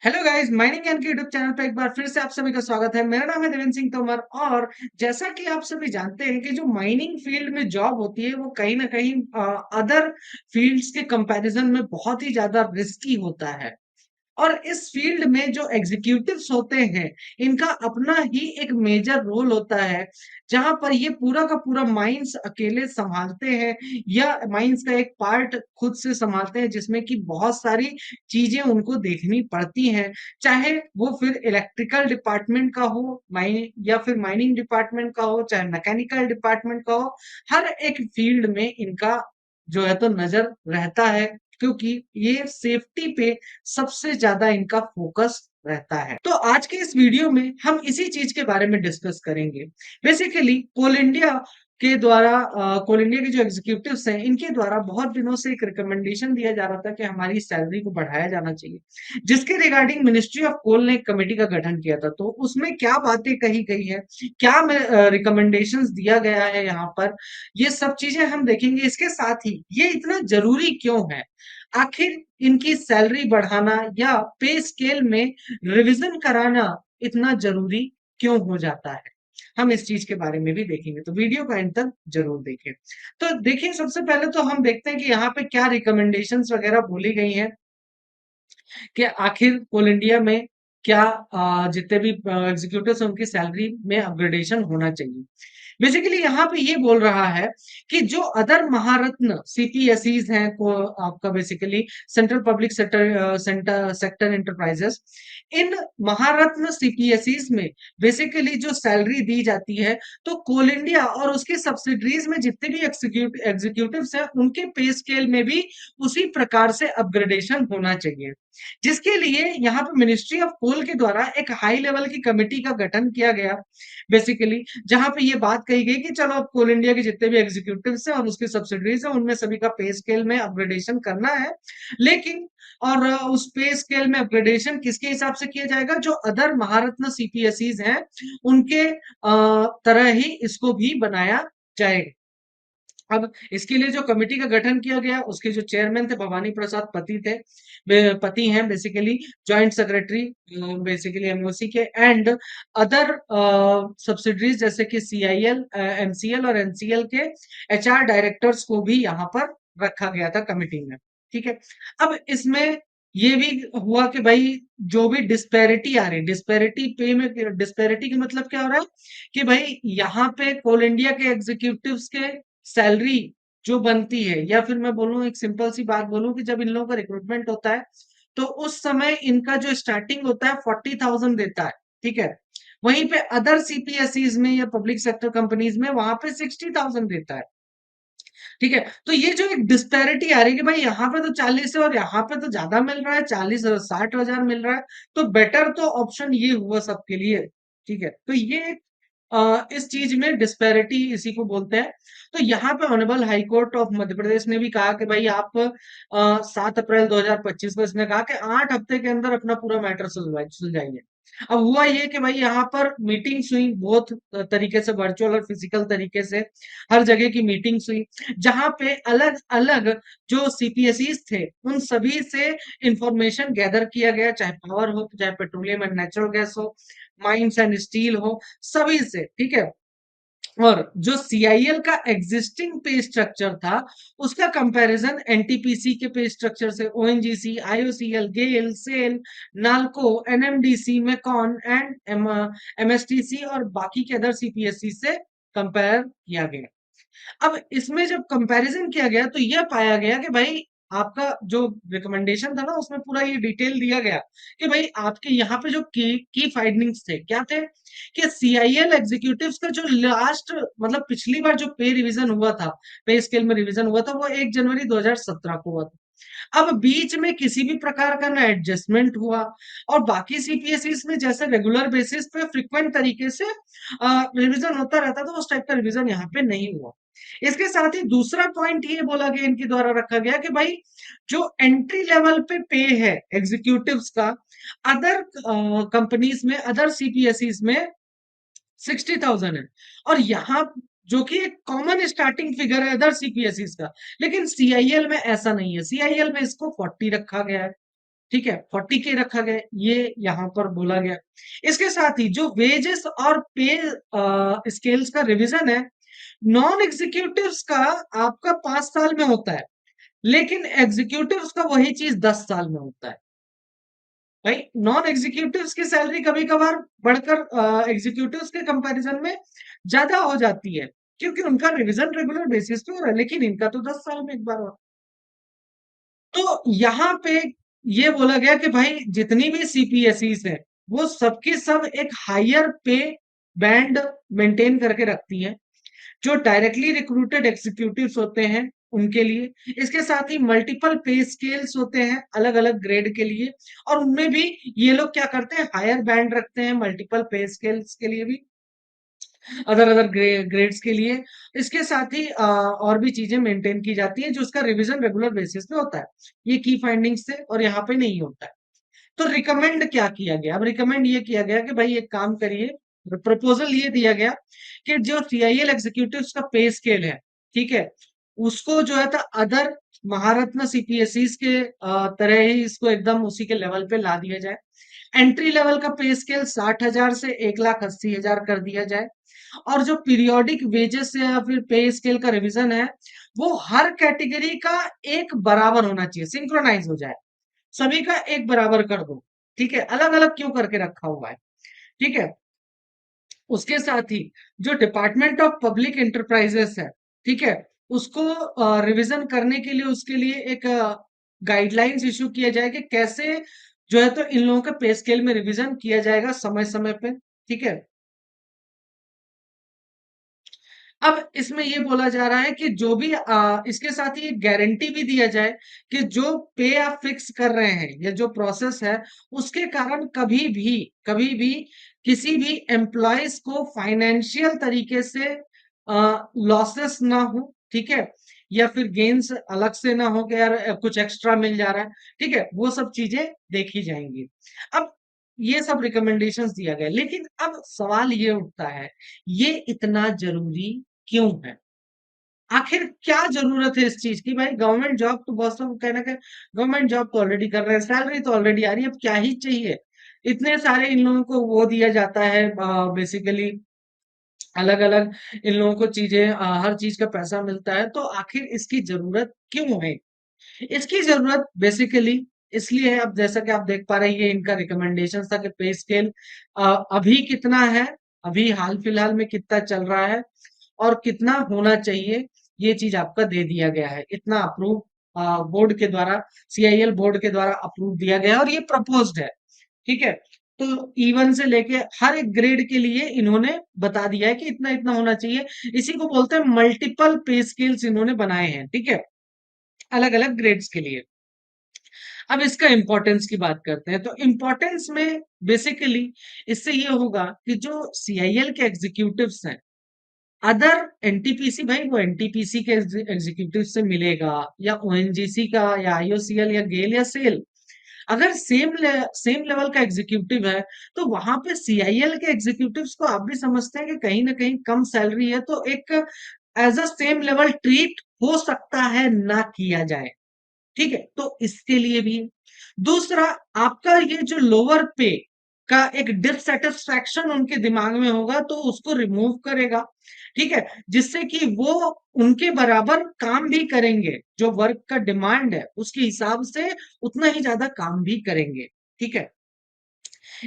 Hello guys, mining ज्ञान के YouTube channel पे एक बार फिर से आप सभी का स्वागत है। मेरा नाम है देवेंद्र सिंह तोमर और जैसा कि आप सभी जानते हैं कि जो माइनिंग फील्ड में जॉब होती है वो कहीं ना कहीं अदर फील्ड्स के कंपैरिजन में बहुत ही ज्यादा रिस्की होता है। और इस फील्ड में जो एग्जीक्यूटिव्स होते हैं, इनका अपना ही एक मेजर रोल होता है, जहां पर ये पूरा का पूरा माइंस अकेले संभालते हैं या माइंस का एक पार्ट खुद से संभालते हैं, जिसमें कि बहुत सारी चीजें उनको देखनी पड़ती हैं। चाहे वो फिर इलेक्ट्रिकल डिपार्टमेंट का हो माइन या फिर माइनिंग डिपार्टमेंट का हो, चाहे मैकेनिकल डिपार्टमेंट का हो, हर एक फील्ड में इनका जो है तो नजर रहता है, क्योंकि ये सेफ्टी पे सबसे ज्यादा इनका फोकस रहता है। तो आज के इस वीडियो में हम इसी चीज के बारे में डिस्कस करेंगे। बेसिकली कोल इंडिया के जो एग्जीक्यूटिव्स हैं, इनके द्वारा बहुत दिनों से एक रिकमेंडेशन दिया जा रहा था कि हमारी सैलरी को बढ़ाया जाना चाहिए, जिसके रिगार्डिंग मिनिस्ट्री ऑफ कोल ने एक कमेटी का गठन किया था। तो उसमें क्या बातें कही गई है, क्या रिकमेंडेशंस दिया गया है यहाँ पर, ये सब चीजें हम देखेंगे। इसके साथ ही ये इतना जरूरी क्यों है, आखिर इनकी सैलरी बढ़ाना या पे स्केल में रिवीजन कराना इतना जरूरी क्यों हो जाता है, हम इस चीज के बारे में भी देखेंगे। तो वीडियो का एंड तक जरूर देखें। तो देखिए, सबसे पहले तो हम देखते हैं कि यहाँ पे क्या रिकमेंडेशंस वगैरह बोली गई हैं कि आखिर कोल इंडिया में क्या जितने भी एग्जीक्यूटिव्स हैं उनकी सैलरी में अपग्रेडेशन होना चाहिए। बेसिकली यहाँ पे ये बोल रहा है कि जो अदर महारत्न सीपीएसईज हैं, को आपका basically central public sector enterprises, इन महारत्न सीपीएसईज में बेसिकली जो सैलरी दी जाती है, तो कोल इंडिया और उसके सब्सिडरीज में जितने भी एग्जीक्यूटिव्स हैं उनके पे स्केल में भी उसी प्रकार से अपग्रेडेशन होना चाहिए। जिसके लिए यहाँ पे मिनिस्ट्री ऑफ कोल के द्वारा एक हाई लेवल की कमेटी का गठन किया गया, बेसिकली जहां पे ये बात कही गई कि चलो अब कोल इंडिया के जितने भी एग्जीक्यूटिव्स हैं और उसके सब्सिडरीज हैं उनमें सभी का पे स्केल में अपग्रेडेशन करना है। लेकिन उस पे स्केल में अपग्रेडेशन किसके हिसाब से किया जाएगा, जो अदर महारत्न सीपीएसईज हैं उनके तरह ही इसको भी बनाया जाएगा। अब इसके लिए जो कमेटी का गठन किया गया, उसके जो चेयरमैन थे भवानी प्रसाद पति थे, पति हैं basically, joint secretary basically MOC के, एंड अदर सब्सिडरीज जैसे कि सीआईएल, एमसीएल और एनसीएल के एचआर डायरेक्टर्स को भी यहाँ पर रखा गया था कमेटी में। ठीक है। अब इसमें ये भी हुआ कि भाई जो भी डिस्पैरिटी आ रही, डिस्पैरिटी पे में, डिस्पैरिटी का मतलब क्या हो रहा है कि भाई यहाँ पे कोल इंडिया के एग्जीक्यूटिव्स के सैलरी जो बनती है, या फिर मैं बोलूं एक सिंपल सी बात बोलूं कि जब इन लोगों का रिक्रूटमेंट होता है तो उस समय इनका जो स्टार्टिंग होता है 40,000 देता है। ठीक है। वहीं पे अदर सीपीएसईज में या पब्लिक सेक्टर कंपनीज में वहां पे 60,000 देता है। ठीक है। तो ये जो एक डिस्पैरिटी आ रही है कि भाई यहाँ पे तो 40 है और यहाँ पे तो ज्यादा मिल रहा है, 40-60 हजार मिल रहा है, तो बेटर तो ऑप्शन ये हुआ सबके लिए। ठीक है। तो ये इस चीज में डिस्पैरिटी इसी को बोलते हैं। तो यहाँ पे honourable high court of Madhya Pradesh ने भी कहा कि भाई आप 7 अप्रैल 2025 को इसने कहा कि 8 हफ्ते के अंदर अपना पूरा मैटर सुलझाइए। अब हुआ ये कि भाई यहाँ पर मीटिंग्स हुई बहुत तरीके से, वर्चुअल और फिजिकल तरीके से, हर जगह की मीटिंग्स हुई, जहां पे अलग अलग जो सीपीएसईज थे उन सभी से इंफॉर्मेशन गैदर किया गया, चाहे पावर हो, चाहे पेट्रोलियम एंड नेचुरल गैस हो, माइंस एंड स्टील हो, सभी से। ठीक है। और जो सीआईएल का एग्जिस्टिंग पे स्ट्रक्चर था, उसका कंपैरिजन एनटीपीसी के पे स्ट्रक्चर से, ONGC, IOCL, GAIL, SAIL, NALCO, NMDC, MECON and MSTC और बाकी के अदर सीपीएससी से कंपेयर किया गया। अब इसमें जब कंपैरिजन किया गया तो यह पाया गया कि भाई आपका जो रिकमेंडेशन था ना, उसमें पूरा ये डिटेल दिया गया कि भाई आपके यहाँ पे जो की फाइंडिंग्स थे क्या थे, कि सीआईएल एग्जीक्यूटिव्स का जो लास्ट मतलब पिछली बार जो पे रिवीजन हुआ था, पे स्केल में रिवीजन हुआ था, वो 1 जनवरी 2017 को हुआ था। अब बीच में किसी भी प्रकार का ना एडजस्टमेंट हुआ, और बाकी सीपीएसईस में जैसे रेगुलर बेसिस पे फ्रिक्वेंट तरीके से रिवीजन होता रहता था, उस टाइप का रिवीजन यहाँ पे नहीं हुआ। इसके साथ ही दूसरा पॉइंट ये बोला गया, इनके द्वारा रखा गया कि भाई जो एंट्री लेवल पे है एग्जीक्यूटिव्स का, अदर कंपनीज में, अदर सीपीएसईस में 60,000 है, और यहाँ जो कि एक कॉमन स्टार्टिंग फिगर है अदर सीपीएसईस का, लेकिन सीआईएल में ऐसा नहीं है। सीआईएल में इसको 40 रखा गया है। ठीक है, 40K रखा गया, ये यहाँ पर बोला गया। इसके साथ ही जो वेजेस और पे स्केल्स का रिवीजन है, नॉन एग्जीक्यूटिव्स का आपका 5 साल में होता है, लेकिन एग्जीक्यूटिव्स का वही चीज 10 साल में होता है। भाई नॉन एग्जीक्यूटिव्स की सैलरी कभी कभार बढ़कर एग्जीक्यूटिव्स के कंपैरिजन में ज्यादा हो जाती है, क्योंकि उनका रिवीजन रेगुलर बेसिस पे हो रहा है, लेकिन इनका तो 10 साल में एक बार हो। तो यहाँ पे ये बोला गया कि भाई जितनी भी सीपीएसईस है, वो सबकी सब एक हायर पे बैंड मेंटेन करके रखती हैं, जो डायरेक्टली रिक्रूटेड एग्जीक्यूटिव्स होते हैं उनके लिए। इसके साथ ही मल्टीपल पे स्केल्स होते हैं अलग अलग ग्रेड के लिए, और उनमें भी ये लोग क्या करते हैं, हायर बैंड रखते हैं मल्टीपल पे स्केल्स के लिए भी, अदर अदर ग्रेड्स के लिए। इसके साथ ही और भी चीजें मेंटेन की जाती है, जो उसका रिवीजन रेगुलर बेसिस पे होता है। ये की फाइंडिंग्स थे, और यहाँ पे नहीं होता है। तो रिकमेंड क्या किया गया, अब रिकमेंड ये किया गया कि भाई एक काम करिए, प्रपोजल ये दिया गया कि जो सीआईएल एग्जीक्यूटिव का पे स्केल है, ठीक है, उसको जो है तो अदर महारत्न सीपीएसईस के तरह ही इसको एकदम उसी के लेवल पे ला दिया जाए। एंट्री लेवल का पे स्केल 60,000 से 1,80,000 कर दिया जाए, और जो पीरियोडिक वेजेस या फिर पे स्केल का रिवीजन है, वो हर कैटेगरी का एक बराबर होना चाहिए, सिंक्रोनाइज हो जाए, सभी का एक बराबर कर दो। ठीक है, अलग अलग क्यों करके रखा हुआ है। ठीक है, उसके साथ ही जो डिपार्टमेंट ऑफ पब्लिक एंटरप्राइजेस है, ठीक है, उसको रिवीजन करने के लिए, उसके लिए एक गाइडलाइंस इशू किया जाए कि कैसे जो है तो इन लोगों के पे स्केल में रिवीजन किया जाएगा समय समय पे। ठीक है, अब इसमें ये बोला जा रहा है कि जो भी इसके साथ ही एक गारंटी भी दिया जाए कि जो पे आप फिक्स कर रहे हैं या जो प्रोसेस है, उसके कारण कभी भी किसी भी एम्प्लॉयज को फाइनेंशियल तरीके से लॉसेस ना हो। ठीक है, या फिर गेन्स अलग से ना हो कि यार कुछ एक्स्ट्रा मिल जा रहा है। ठीक है, वो सब चीजें देखी जाएंगी। अब ये सब रिकमेंडेशंस दिया गया, लेकिन अब सवाल ये उठता है, ये इतना जरूरी क्यों है? आखिर क्या जरूरत है इस चीज की? भाई गवर्नमेंट जॉब तो बहुत सब कहना कि गवर्नमेंट जॉब तो ऑलरेडी कर रहे हैं, सैलरी तो ऑलरेडी आ रही है, अब क्या ही चाहिए? इतने सारे इन लोगों को वो दिया जाता है, बेसिकली अलग अलग इन लोगों को चीजें, हर चीज का पैसा मिलता है, तो आखिर इसकी जरूरत क्यों है? इसकी जरूरत बेसिकली इसलिए है, अब जैसा कि आप देख पा रहे हैं, ये इनका रिकमेंडेशन था कि पे स्केल अभी कितना है, अभी हाल फिलहाल में कितना चल रहा है, और कितना होना चाहिए, ये चीज आपका दे दिया गया है। इतना अप्रूव बोर्ड के द्वारा, सीआईएल बोर्ड के द्वारा अप्रूव दिया गया है, और ये प्रपोज्ड है। ठीक है, तो E1 से लेके हर एक ग्रेड के लिए इन्होंने बता दिया है कि इतना इतना होना चाहिए। इसी को बोलते हैं मल्टीपल पे स्केल्स इन्होंने बनाए हैं। ठीक है, अलग अलग ग्रेड्स के लिए। अब इसका इंपॉर्टेंस की बात करते हैं, तो इंपॉर्टेंस में बेसिकली इससे ये होगा कि जो सीआईएल के एग्जीक्यूटिव्स हैं, अदर एनटीपीसी, भाई वो एनटीपीसी के एग्जीक्यूटिव से मिलेगा, या ओएनजीसी का, या आईओसीएल, या गेल, या सेल, अगर सेम लेवल का एग्जीक्यूटिव है, तो वहां पे सीआईएल के एग्जीक्यूटिव्स को आप भी समझते हैं कि कहीं ना कहीं कम सैलरी है, तो एक as a same level treat हो सकता है ना किया जाए। ठीक है, तो इसके लिए भी दूसरा, आपका ये जो लोअर पे का एक डिससेटिस्फैक्शन उनके दिमाग में होगा, तो उसको रिमूव करेगा। ठीक है, जिससे कि वो उनके बराबर काम भी करेंगे, जो वर्क का डिमांड है उसके हिसाब से उतना ही ज्यादा काम भी करेंगे। ठीक है,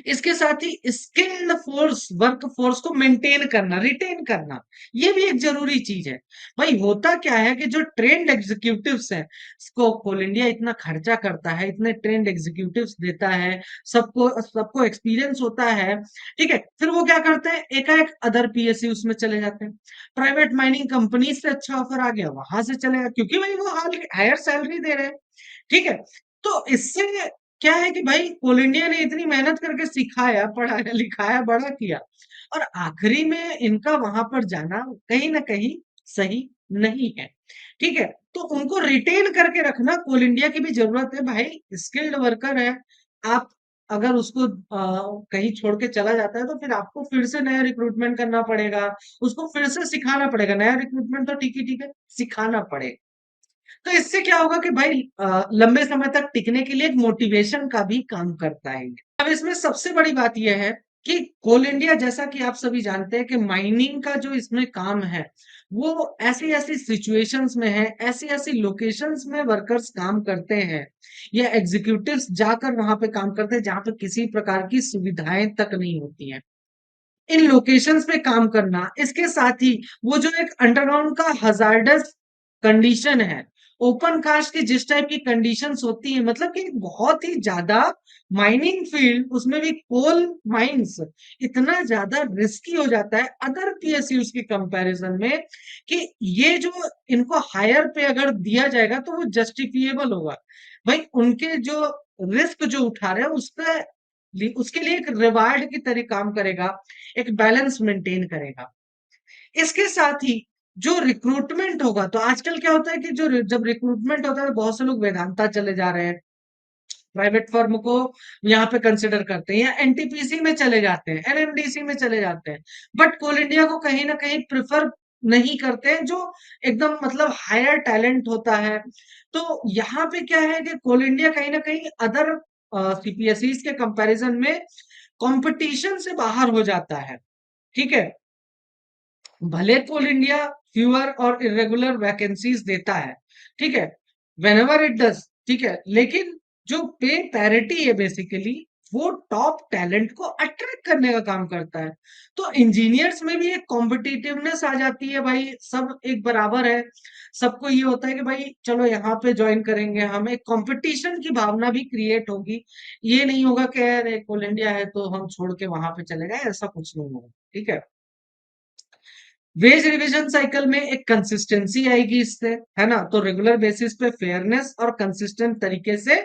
इसके साथ ही स्किल्ड फोर्स, वर्क फोर्स को मेंटेन करना, रिटेन करना, ये भी एक जरूरी चीज है। भाई होता क्या है कि जो ट्रेंड एग्जीक्यूटिव्स हैं, इसको कोल इंडिया इतना खर्चा करता है, इतने ट्रेंड एग्जीक्यूटिव्स देता है, सबको सबको एक्सपीरियंस होता है। ठीक है, फिर वो क्या करते हैं, एकाएक अदर पीएसयू उसमें चले जाते हैं, प्राइवेट माइनिंग कंपनी से अच्छा ऑफर आ गया, वहां से चलेगा, क्योंकि भाई वो हायर सैलरी दे रहे हैं। ठीक है, तो इससे क्या है कि भाई कोल इंडिया ने इतनी मेहनत करके सिखाया, पढ़ाया, लिखाया, बड़ा किया, और आखिरी में इनका वहां पर जाना कहीं ना कहीं सही नहीं है। ठीक है, तो उनको रिटेन करके रखना कोल इंडिया की भी जरूरत है। भाई स्किल्ड वर्कर है, आप अगर उसको कहीं छोड़ के चला जाता है, तो फिर आपको फिर से नया रिक्रूटमेंट करना पड़ेगा, उसको फिर से सिखाना पड़ेगा। नया रिक्रूटमेंट तो ठीक ही ठीक है, सिखाना पड़ेगा। तो इससे क्या होगा कि भाई लंबे समय तक टिकने के लिए एक मोटिवेशन का भी काम करता है। अब इसमें सबसे बड़ी बात यह है कि कोल इंडिया, जैसा कि आप सभी जानते हैं कि माइनिंग का जो इसमें काम है, वो ऐसी-ऐसी सिचुएशंस में है, ऐसी-ऐसी लोकेशंस में वर्कर्स काम करते हैं या एग्जीक्यूटिव्स जाकर वहां पे काम करते हैं जहां पे किसी प्रकार की सुविधाएं तक नहीं होती हैं। इन लोकेशंस पे काम करना, इसके साथ ही वो जो एक अंडरग्राउंड का हज़ार्डस कंडीशन है, ओपन कास्ट की जिस टाइप की कंडीशंस होती हैं, मतलब कि बहुत ही ज़्यादा माइनिंग फील्ड, उसमें भी कोल माइन्स इतना ज़्यादा रिस्की हो जाता है अदर पीएसयूज़ के कंपैरिज़न में कि ये जो इनको हायर पे अगर दिया जाएगा तो वो जस्टिफिएबल होगा। भाई उनके जो रिस्क जो उठा रहे हैं उसके लिए एक रिवार्ड की तरह काम करेगा, एक बैलेंस मेंटेन करेगा। इसके साथ ही जो रिक्रूटमेंट होगा, तो आजकल क्या होता है कि जब रिक्रूटमेंट होता है तो बहुत से लोग वेदांता चले जा रहे हैं, प्राइवेट फर्म को यहाँ पे कंसिडर करते हैं या एनटीपीसी में चले जाते हैं, एनएमडीसी में चले जाते हैं। बट कोल इंडिया को कहीं न कहीं प्रेफर नहीं करते हैं, जो एकदम मतलब हायर टैलेंट होता है। तो यहाँ पे क्या है कि कोल इंडिया कहीं न कहीं अदर सीपीएसईज़ के कंपैरिजन में कॉम्पिटिशन से बाहर हो जाता है, ठीक है? भले कोल इंडिया फ्यूअर और इर्रेगुलर वैकेंसीज देता है, ठीक है? व्हेनेवर इट डज़, ठीक है? लेकिन जो पे पैरिटी है बेसिकली, वो टॉप टैलेंट को अट्रैक्ट करने का काम करता है। तो इंजीनियर्स में भी एक कॉम्पिटिटिवनेस आ जाती है भाई, सब एक बराबर है। सबको ये होता है कि भाई चलो यहाँ पे जॉइन करेंगे हम, एक कॉम्पिटिशन की भावना भी क्रिएट होगी। ये नहीं होगा कि अरे कोल इंडिया है तो हम छोड़ के वहाँ पे चले गए, ऐसा कुछ नहीं होगा, ठीक है? वेज रिवीजन साइकिल में एक कंसिस्टेंसी आएगी इससे, है ना? तो रेगुलर बेसिस पे फेयरनेस और कंसिस्टेंट तरीके से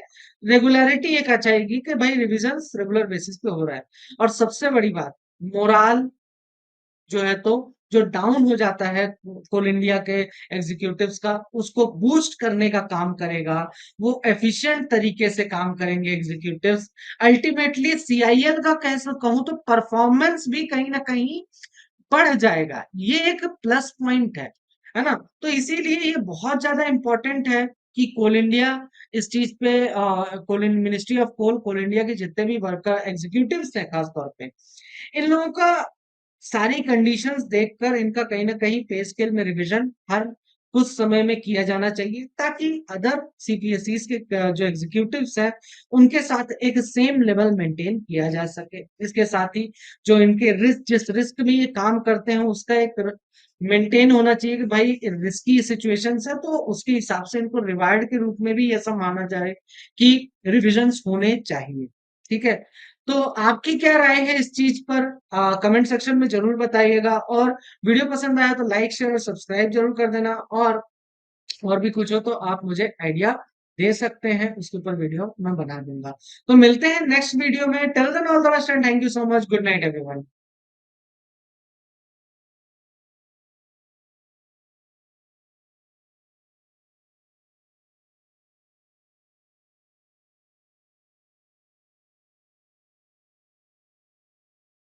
रेगुलरिटी एक आ जाएगी कि भाई रिविजन्स रेगुलर बेसिस पे हो रहा है। और सबसे बड़ी बात, मोराल जो है तो जो डाउन हो जाता है कोल इंडिया के एग्जीक्यूटिव्स का, उसको बूस्ट करने का काम करेगा। वो एफिशिएंट तरीके से काम करेंगे एग्जीक्यूटिव्स। अल्टीमेटली सीआईएल का कैसे कहूँ तो परफॉर्मेंस भी कहीं न कहीं बढ़ जाएगा। ये एक प्लस पॉइंट है ना? तो इसीलिए ये बहुत ज़्यादा इम्पोर्टेंट है कि कोल इंडिया इस चीज़ पे coal in ministry of coal, coal India के जितने भी वर्कर एग्जीक्यूटिव्स हैं खास तौर पे, इन लोगों का सारी कंडीशंस देखकर इनका कहीं न कहीं पे स्केल में रिविज़न हर कुछ समय में किया जाना चाहिए, ताकि अदर सीपीएसईज़ के जो एग्जीक्यूटिव्स हैं, उनके साथ एक सेम लेवल मेंटेन किया जा सके। इसके साथ ही जो इनके जिस रिस्क में ये काम करते हैं, उसका एक मेंटेन होना चाहिए कि भाई रिस्की सिचुएशंस है, तो उसके हिसाब से इनको रिवार्ड के रूप में भी ऐसा माना जाए कि रिविजन्स होने चाहिए। ठीक है? तो आपकी क्या राय है इस चीज़ पर? कमेंट सेक्शन में ज़रूर बताइएगा, और वीडियो पसंद आया तो लाइक, शेयर और सब्सक्राइब ज़रूर कर देना, और भी कुछ हो तो आप मुझे आइडिया दे सकते हैं, उसके ऊपर वीडियो मैं बना दूँगा। तो मिलते हैं नेक्स्ट वीडियो में, till then all the best and thank you so much. Good night everyone.